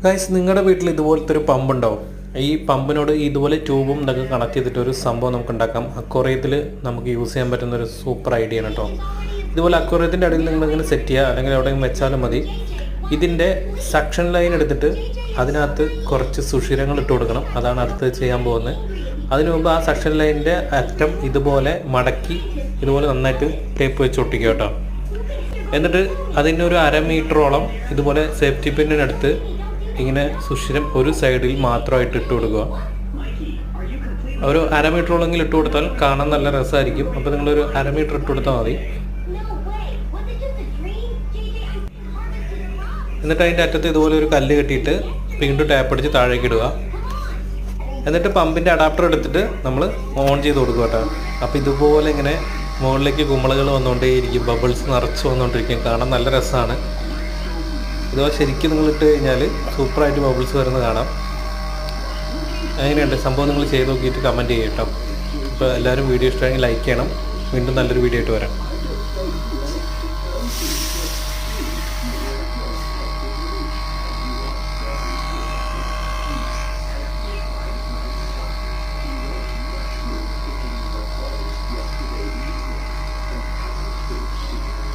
Guys, നിങ്ങളുടെ വീട്ടിൽ ഇതുപോലത്തെ ഒരു പമ്പ് ഉണ്ടാവും. ഈ പമ്പിനോട് ഇതുപോലെ ട്യൂബും ഇതൊക്കെ കണക്ട് ചെയ്തിട്ട് ഒരു സംഭവം നമുക്ക് ഉണ്ടാക്കാം. അക്വേറിയത്തിൽ നമുക്ക് യൂസ് ചെയ്യാൻ പറ്റുന്ന ഒരു സൂപ്പർ ഐഡിയ ആണ് കേട്ടോ. ഇതുപോലെ അക്വേറിയത്തിൻ്റെ അടിയിൽ നിങ്ങളിങ്ങനെ സെറ്റ് ചെയ്യുക, അല്ലെങ്കിൽ എവിടെയെങ്കിലും വെച്ചാലും മതി. ഇതിൻ്റെ സക്ഷൻ ലൈൻ എടുത്തിട്ട് അതിനകത്ത് കുറച്ച് സുഷിരങ്ങൾ ഇട്ട് കൊടുക്കണം. അതാണ് അടുത്ത് ചെയ്യാൻ പോകുന്നത്. അതിനു മുമ്പ് ആ സക്ഷൻ ലൈനിൻ്റെ അറ്റം ഇതുപോലെ മടക്കി ഇതുപോലെ നന്നായിട്ട് ടേപ്പ് വെച്ച് ഒട്ടിക്കുക കേട്ടോ. എന്നിട്ട് അതിൻ്റെ ഒരു 1/2 മീറ്ററോളം ഇതുപോലെ സേഫ്റ്റി പിന്നിനടുത്ത് ഇങ്ങനെ സുഷിരം ഒരു സൈഡിൽ മാത്രമായിട്ട് ഇട്ട് കൊടുക്കുക. ഒരു 1/2 മീറ്ററോളെങ്കിൽ ഇട്ട് കൊടുത്താൽ കാണാൻ നല്ല രസമായിരിക്കും. അപ്പോൾ നിങ്ങളൊരു 1/2 മീറ്റർ ഇട്ട് കൊടുത്താൽ മതി. എന്നിട്ട് അതിൻ്റെ അറ്റത്ത് ഇതുപോലെ ഒരു കല്ല് കെട്ടിയിട്ട് വീണ്ടും ടാപ്പ് അടിച്ച് താഴേക്ക് ഇടുക. എന്നിട്ട് പമ്പിൻ്റെ അഡാപ്റ്റർ എടുത്തിട്ട് നമ്മൾ ഓൺ ചെയ്ത് കൊടുക്കുക കേട്ടോ. അപ്പോൾ ഇതുപോലെ ഇങ്ങനെ മുകളിലേക്ക് കുമ്പളകൾ വന്നുകൊണ്ടേയിരിക്കും, ബബിൾസ് നിറച്ച് വന്നുകൊണ്ടിരിക്കും. കാണാൻ നല്ല രസമാണ്. ഇതുപോലെ ശരിക്കും നിങ്ങൾ ഇട്ട് കഴിഞ്ഞാൽ സൂപ്പറായിട്ട് ബബിൾസ് വരുന്നത് കാണാം. അങ്ങനെയുണ്ട് സംഭവം. നിങ്ങൾ ചെയ്ത് നോക്കിയിട്ട് കമൻറ്റ് ചെയ്യട്ടോ. അപ്പോൾ എല്ലാവരും വീഡിയോ ഇഷ്ടമായെങ്കിൽ ലൈക്ക് ചെയ്യണം. വീണ്ടും നല്ലൊരു വീഡിയോ ആയിട്ട് വരാം.